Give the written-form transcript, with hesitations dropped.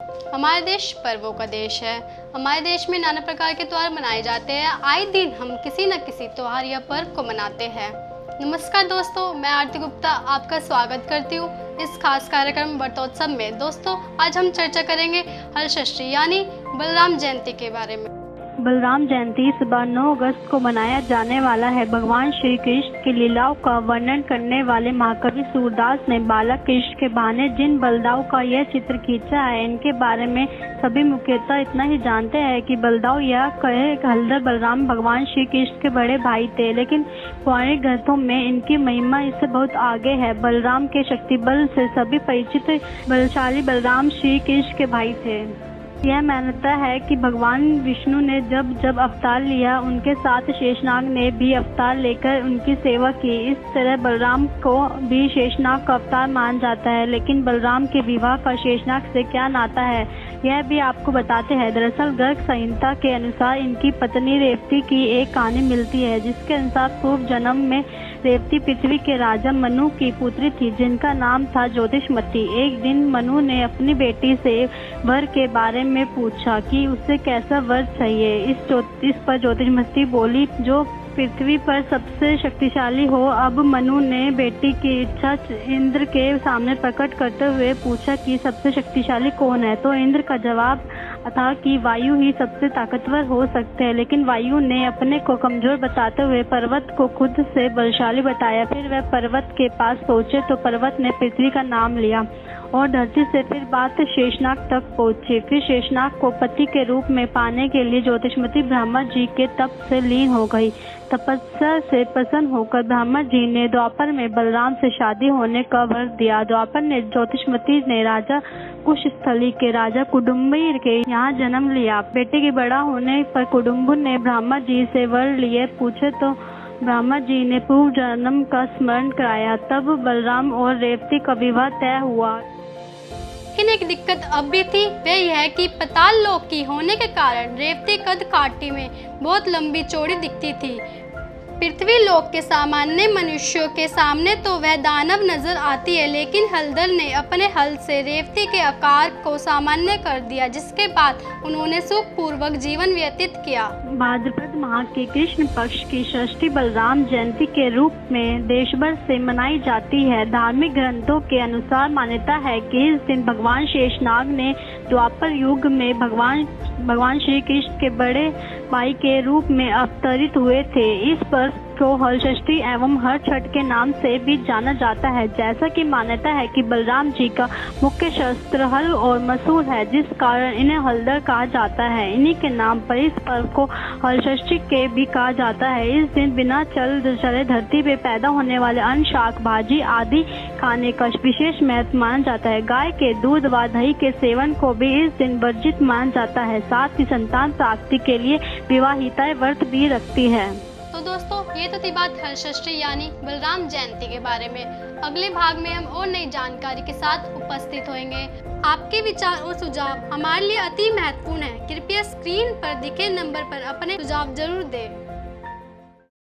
हमारे देश पर्वों का देश है। हमारे देश में नाना प्रकार के त्यौहार मनाए जाते हैं। आए दिन हम किसी न किसी त्यौहार या पर्व को मनाते हैं। नमस्कार दोस्तों, मैं आरती गुप्ता आपका स्वागत करती हूँ इस खास कार्यक्रम व्रतोत्सव में। दोस्तों, आज हम चर्चा करेंगे हलषष्ठी यानी बलराम जयंती के बारे में। बलराम जयंती इस बार 9 अगस्त को मनाया जाने वाला है। भगवान श्री कृष्ण की लीलाओं का वर्णन करने वाले महाकवि सूरदास ने बालक कृष्ण के बहाने जिन बलदाव का यह चित्र खींचा है, इनके बारे में सभी मुख्यतः इतना ही जानते हैं कि बलदाव या कहे हलधर बलराम भगवान श्री कृष्ण के बड़े भाई थे, लेकिन पौराणिक ग्रंथों में इनकी महिमा इससे बहुत आगे है। बलराम के शक्ति बल से सभी परिचित बलशाली बलराम श्री कृष्ण के भाई थे। यह मान्यता है कि भगवान विष्णु ने जब जब अवतार लिया, उनके साथ शेषनाग ने भी अवतार लेकर उनकी सेवा की। इस तरह बलराम को भी शेषनाग का अवतार माना जाता है। लेकिन बलराम के विवाह का शेषनाग से क्या नाता है, यह भी आपको बताते हैं। दरअसल गर्ग संहिता के अनुसार इनकी पत्नी रेवती की एक कहानी मिलती है, जिसके अनुसार पूर्व जन्म में रेवती पृथ्वी के राजा मनु की पुत्री थी, जिनका नाम था ज्योतिषमती। एक दिन मनु ने अपनी बेटी से वर के बारे में पूछा कि उसे कैसा वर चाहिए। इस पर ज्योतिषमती बोली, जो पृथ्वी पर सबसे शक्तिशाली हो। अब मनु ने बेटी की इच्छा इंद्र के सामने प्रकट करते हुए पूछा कि सबसे शक्तिशाली कौन है, तो इंद्र का जवाब था कि वायु ही सबसे ताकतवर हो सकते हैं। लेकिन वायु ने अपने को कमजोर बताते हुए पर्वत को खुद से बलशाली बताया। फिर वह पर्वत के पास पहुंचे तो पर्वत ने पृथ्वी का नाम लिया और धरती से फिर बात शेषनाग तक पहुंची। फिर शेषनाग को पति के रूप में पाने के लिए ज्योतिषमती ब्रह्मा जी के तप से लीन हो गई। तपस्या से प्रसन्न होकर ब्रह्मा जी ने द्वापर में बलराम से शादी होने का वर दिया। द्वापर ने ज्योतिषमती ने राजा कुशस्थली के राजा कुडुम्बी के यहाँ जन्म लिया। बेटे के बड़ा होने पर कुडुम्बु ने ब्रह्मा जी से वर लिए पूछे तो ब्रह्मा जी ने पूर्व जन्म का स्मरण कराया। तब बलराम और रेवती का विवाह तय हुआ। लेकिन एक दिक्कत अब भी थी, वह यह कि पाताल लोक की होने के कारण रेवती कद काठी में बहुत लंबी चौड़ी दिखती थी। पृथ्वी लोक के सामान्य मनुष्यों के सामने तो वह दानव नजर आती है, लेकिन हलधर ने अपने हल से रेवती के आकार को सामान्य कर दिया, जिसके बाद उन्होंने सुखपूर्वक जीवन व्यतीत किया। भाद्रपद माह के कृष्ण पक्ष की षष्ठी बलराम जयंती के रूप में देश भर से मनाई जाती है। धार्मिक ग्रंथों के अनुसार मान्यता है कि इस दिन भगवान शेषनाग ने द्वापर युग में भगवान श्री कृष्ण के बड़े भाई के रूप में अवतरित हुए थे। इस पर्व को हलषष्ठी एवं हर छठ के नाम से भी जाना जाता है। जैसा कि मान्यता है कि बलराम जी का मुख्य शस्त्र हल और मसूल है, जिस कारण इन्हें हलधर कहा जाता है। इन्हीं के नाम पर इस पर्व को हलषष्ठी के भी कहा जाता है। इस दिन बिना चले धरती पे पैदा होने वाले अन्न, शाक भाजी आदि खाने का विशेष महत्व माना जाता है। गाय के दूध व दही के सेवन को भी इस दिन वर्जित माना जाता है। साथ ही संतान प्राप्ति के लिए विवाहिताएं व्रत भी रखती है। तो दोस्तों, ये तो थी बात हलषष्ठी यानी बलराम जयंती के बारे में। अगले भाग में हम और नई जानकारी के साथ उपस्थित होंगे। आपके विचार और सुझाव हमारे लिए अति महत्वपूर्ण है। कृपया स्क्रीन पर दिखे नंबर पर अपने सुझाव जरूर दें।